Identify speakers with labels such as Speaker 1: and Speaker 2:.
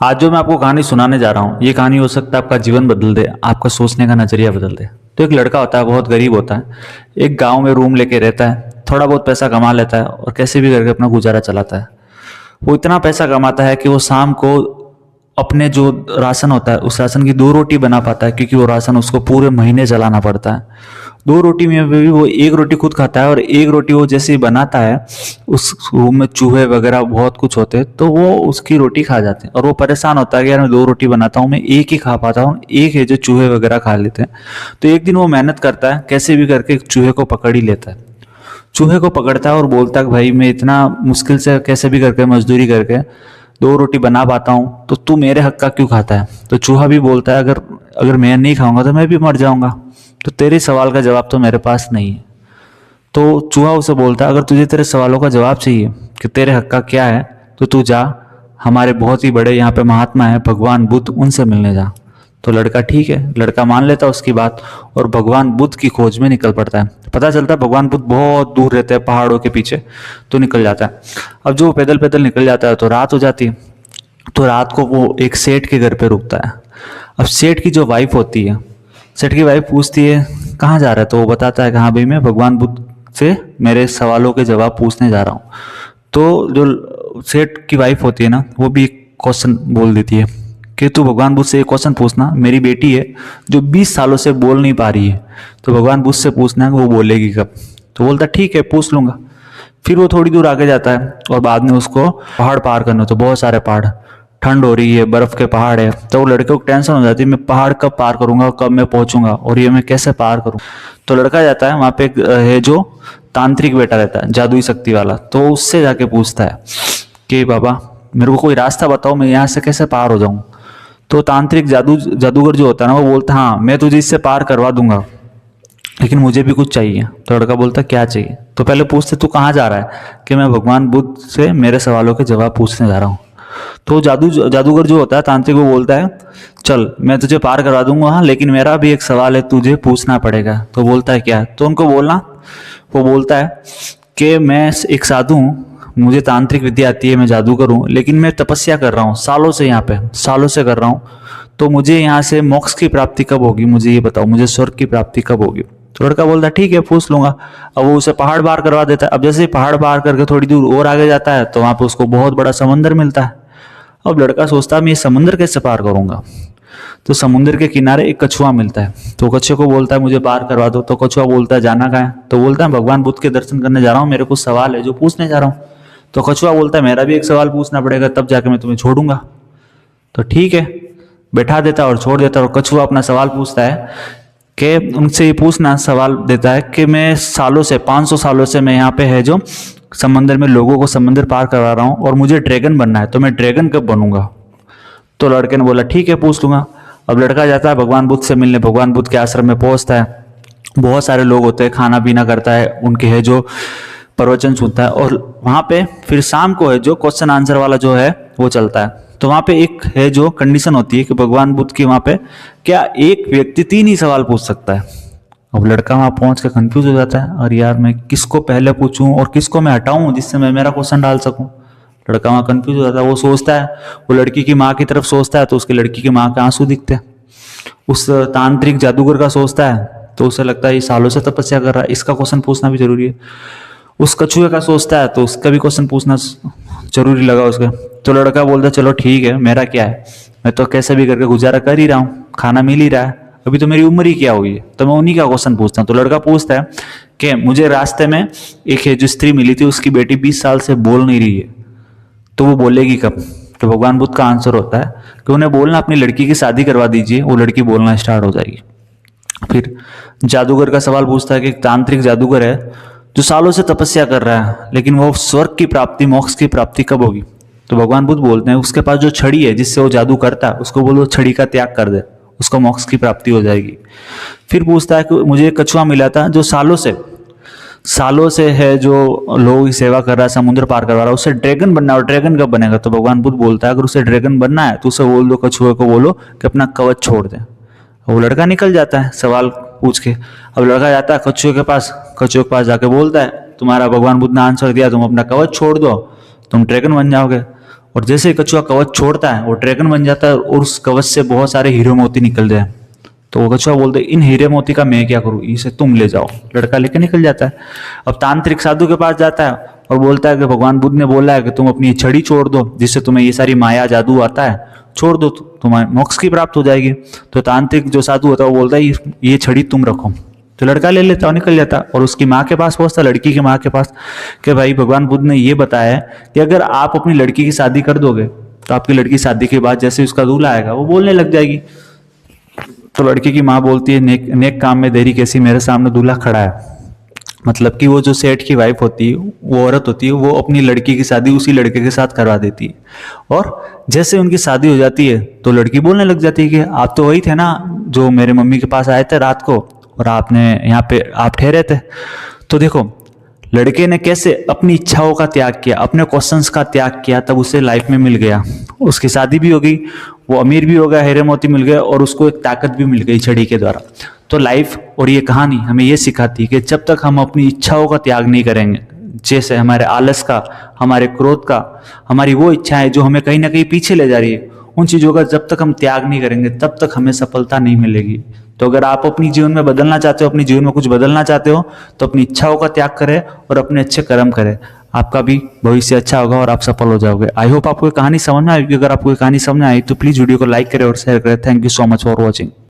Speaker 1: आज जो मैं आपको कहानी सुनाने जा रहा हूँ, ये कहानी हो सकता है आपका जीवन बदल दे, आपका सोचने का नजरिया बदल दे। तो एक लड़का होता है, बहुत गरीब होता है, एक गांव में रूम लेके रहता है, थोड़ा बहुत पैसा कमा लेता है और कैसे भी करके अपना गुजारा चलाता है। वो इतना पैसा कमाता है कि वो शाम को अपने जो राशन होता है उस राशन की दो रोटी बना पाता है, क्योंकि वो राशन उसको पूरे महीने चलाना पड़ता है। दो रोटी में भी वो एक रोटी खुद खाता है, और एक रोटी वो जैसे ही बनाता है, उस रूम में चूहे वगैरह बहुत कुछ होते हैं, तो वो उसकी रोटी खा जाते हैं और वो परेशान होता है कि यार मैं दो रोटी बनाता हूँ, मैं एक ही खा पाता हूँ, एक है जो चूहे वगैरह खा लेते हैं। तो एक दिन वो मेहनत करता है, कैसे भी करके एक चूहे को पकड़ ही लेता है। चूहे को पकड़ता है और बोलता है कि भाई मैं इतना मुश्किल से कैसे भी करके मजदूरी करके दो रोटी बना पाता हूँ, तो तू मेरे हक का क्यों खाता है। तो चूहा भी बोलता है अगर अगर मैं नहीं खाऊंगा तो मैं भी मर जाऊंगा, तो तेरे सवाल का जवाब तो मेरे पास नहीं है। तो चूहा उसे बोलता है अगर तुझे तेरे सवालों का जवाब चाहिए कि तेरे हक का क्या है, तो तू जा, हमारे बहुत ही बड़े यहाँ पे महात्मा है भगवान बुद्ध, उनसे मिलने जा। तो लड़का ठीक है, लड़का मान लेता है उसकी बात और भगवान बुद्ध की खोज में निकल पड़ता है। पता चलता है भगवान बुद्ध बहुत दूर रहते हैं पहाड़ों के पीछे, तो निकल जाता है। अब जो पैदल पैदल निकल जाता है तो रात हो जाती है। तो रात को वो एक सेठ के घर पे रुकता है। अब सेठ की जो वाइफ होती है, सेठ की वाइफ पूछती है कहाँ जा रहा है, तो वो बताता है कि हाँ भाई मैं भगवान बुद्ध से मेरे सवालों के जवाब पूछने जा रहा हूँ। तो जो सेठ की वाइफ होती है ना, वो भी एक क्वेश्चन बोल देती है कि तू भगवान बुद्ध से एक क्वेश्चन पूछना, मेरी बेटी है जो 20 सालों से बोल नहीं पा रही है, तो भगवान बुद्ध से पूछना है कि वो बोलेगी कब। तो बोलता ठीक है पूछ लूंगा। फिर वो थोड़ी दूर आगे जाता है और बाद में उसको पहाड़ पार करने होते, बहुत सारे पहाड़, ठंड हो रही है, बर्फ के पहाड़ है। तो वो लड़के को टेंशन हो जाती है मैं पहाड़ कब पार करूंगा, कब मैं पहुंचूंगा और ये मैं कैसे पार करूं। तो लड़का जाता है वहां पे, एक है जो तांत्रिक बेटा रहता है, जादुई शक्ति वाला, तो उससे जाके पूछता है कि बाबा मेरे को कोई रास्ता बताओ, मैं यहाँ से कैसे पार हो जाऊं। तो तांत्रिक जादूगर जो होता है ना, वो बोलता है हाँ मैं तुझे इससे पार करवा दूंगा, लेकिन मुझे भी कुछ चाहिए। तो लड़का बोलता क्या चाहिए। तो पहले पूछते तू कहाँ जा रहा है, कि मैं भगवान बुद्ध से मेरे सवालों के जवाब पूछने जा रहा हूँ। तो जादूगर जो होता है तांत्रिक, वो बोलता है चल मैं तुझे पार करवा दूंगा, हाँ लेकिन मेरा भी एक सवाल है, तुझे पूछना पड़ेगा। तो बोलता है क्या, तो उनको बोलना। वो बोलता है कि मैं एक साधु हूँ, मुझे तांत्रिक विद्या आती है, मैं जादूगर हूँ, लेकिन मैं तपस्या कर रहा हूँ सालों से, यहाँ पे सालों से कर रहा हूँ। तो मुझे यहाँ से मोक्ष की प्राप्ति कब होगी, मुझे ये बताओ, मुझे स्वर्ग की प्राप्ति कब होगी। तो लड़का बोलता है ठीक है पूछ लूंगा। अब वो उसे पहाड़ पार करवा देता है। अब जैसे ही पहाड़ पार करके थोड़ी दूर और आगे जाता है, तो वहां पे उसको बहुत बड़ा समंदर मिलता है। अब लड़का सोचता है मैं ये समुंदर कैसे पार करूंगा। तो समुद्र के किनारे एक कछुआ मिलता है, तो कछुए को बोलता है मुझे पार करवा दो। तो कछुआ बोलता है जाना कहाँ है। तो बोलता है भगवान बुद्ध के दर्शन करने जा रहा हूँ, मेरे कुछ सवाल है जो पूछने जा रहा हूँ। तो कछुआ बोलता है मेरा भी एक सवाल पूछना पड़ेगा, तब जाके मैं तुम्हें छोड़ूंगा। तो ठीक है, बैठा देता और छोड़ देता। और कछुआ अपना सवाल पूछता है कि उनसे ये पूछना सवाल देता है कि मैं सालों से 500 सालों से मैं यहाँ पे है जो समंदर में लोगों को समंदर पार करवा रहा हूँ, और मुझे ड्रैगन बनना है, तो मैं ड्रैगन कब बनूंगा। तो लड़के ने बोला ठीक है पूछ लूंगा। अब लड़का जाता है भगवान बुद्ध से मिलने, भगवान बुद्ध के आश्रम में पहुंचता है। बहुत सारे लोग होते हैं, खाना पीना करता है, उनके है जो प्रवचन सुनता है, और वहां पे फिर शाम को है जो क्वेश्चन आंसर वाला जो है वो चलता है। तो वहां पे एक है जो कंडीशन होती है कि भगवान बुद्ध की वहां पे क्या एक व्यक्ति 3 ही सवाल पूछ सकता है। अब लड़का वहां पहुंच के कंफ्यूज हो जाता है, और यार मैं किसको पहले पूछूं और किसको मैं हटाऊं जिससे मैं मेरा क्वेश्चन डाल सकूं। लड़का वहां कंफ्यूज हो जाता है। वो सोचता है, वो लड़की की माँ की तरफ सोचता है, तो उसकी लड़की की माँ के आंसू दिखते हैं। उस तांत्रिक जादूगर का सोचता है, तो उसे लगता है ये सालों से तपस्या कर रहा है, इसका क्वेश्चन पूछना भी जरूरी है। उस कछुए का सोचता है, तो उसका भी क्वेश्चन पूछना जरूरी लगा उसका। तो लड़का बोलता है चलो ठीक है, मेरा क्या है, मैं तो कैसे भी करके गुजारा कर ही रहा हूँ, खाना मिल ही रहा है, अभी तो मेरी उम्र ही क्या हुई है, तो मैं उन्हीं का क्वेश्चन पूछता हूँ। तो लड़का पूछता है कि मुझे रास्ते में एक है जो स्त्री मिली थी, उसकी बेटी 20 साल से बोल नहीं रही है, तो वो बोलेगी कब। तो भगवान बुद्ध का आंसर होता है कि उन्हें बोलना अपनी लड़की की शादी करवा दीजिए, वो लड़की बोलना स्टार्ट हो जाएगी। फिर जादूगर का सवाल पूछता है कि एक तांत्रिक जादूगर है जो सालों से तपस्या कर रहा है, लेकिन वो स्वर्ग की प्राप्ति, मोक्ष की प्राप्ति कब होगी। तो भगवान बुद्ध बोलते हैं उसके पास जो छड़ी है जिससे वो जादू करता है, उसको बोलो छड़ी का त्याग कर दे, उसको मोक्ष की प्राप्ति हो जाएगी। फिर पूछता है कि मुझे एक कछुआ मिला था जो सालों से है जो लोगों की सेवा कर रहा है, समुद्र पार करवा रहा है, उसे ड्रैगन बनना है, और ड्रैगन कब बनेगा। तो भगवान बुद्ध बोलता है अगर उसे ड्रैगन बनना है तो उसे बोल दो, कछुए को बोलो कि अपना कवच छोड़ दे। वो लड़का निकल जाता है सवाल पूछ के। अब लड़का जाता है कछुए के पास, कछुए के पास जाके बोलता है तुम्हारा भगवान बुद्ध ने आंसर दिया, तुम अपना कवच छोड़ दो, तुम ड्रैगन बन जाओगे। और जैसे ही कछुआ कवच छोड़ता है वो ड्रैगन बन जाता है और उस कवच से बहुत सारे हीरे मोती निकलते हैं। तो वो कछुआ बोलते इन हीरे मोती का मैं क्या करूं, इसे तुम ले जाओ। लड़का लेके निकल जाता है। अब तांत्रिक साधु के पास जाता है और बोलता है कि भगवान बुद्ध ने बोला है कि तुम अपनी छड़ी छोड़ दो, जिससे तुम्हें ये सारी माया जादू आता है, छोड़ दो, तुम्हें मोक्ष की प्राप्त हो जाएगी। तो तांत्रिक जो साधु होता है वो बोलता है ये छड़ी तुम रखो। तो लड़का ले लेता और निकल जाता और उसकी माँ के पास पहुंचता, लड़की की माँ के पास, कि भाई भगवान बुद्ध ने ये बताया है कि अगर आप अपनी लड़की की शादी कर दोगे तो आपकी लड़की शादी के बाद जैसे उसका दूल्हा आएगा वो बोलने लग जाएगी। तो लड़की की माँ बोलती है नेक नेक काम में देरी कैसी, मेरे सामने दूल्हा खड़ा है। मतलब कि वो जो सेठ की वाइफ होती है, वो औरत होती है, वो अपनी लड़की की शादी उसी लड़के के साथ करवा देती है। और जैसे उनकी शादी हो जाती है तो लड़की बोलने लग जाती है कि आप तो वही थे ना जो मेरे मम्मी के पास आए थे रात को और आपने यहाँ पे आप ठहरे थे। तो देखो लड़के ने कैसे अपनी इच्छाओं का त्याग किया, अपने क्वेश्चंस का त्याग किया, तब उसे लाइफ में मिल गया, उसकी शादी भी हो गई, वो अमीर भी हो गया, हीरे मोती मिल गए और उसको एक ताकत भी मिल गई छड़ी के द्वारा। तो लाइफ और ये कहानी हमें ये सिखाती है कि जब तक हम अपनी इच्छाओं का त्याग नहीं करेंगे, जैसे हमारे आलस का, हमारे क्रोध का, हमारी वो इच्छाएं जो हमें कहीं ना कहीं पीछे ले जा रही है, उन चीज़ों का जब तक हम त्याग नहीं करेंगे तब तक हमें सफलता नहीं मिलेगी। तो अगर आप अपनी जीवन में बदलना चाहते हो, अपनी जीवन में कुछ बदलना चाहते हो, तो अपनी इच्छाओं का त्याग करें और अपने अच्छे कर्म करें। आपका भी भविष्य अच्छा होगा और आप सफल हो जाओगे। आई होप आपको ये कहानी समझ में आएगी। अगर आपको ये कहानी समझ में आई तो प्लीज वीडियो को लाइक करें और शेयर करें। Thank you so much for watching.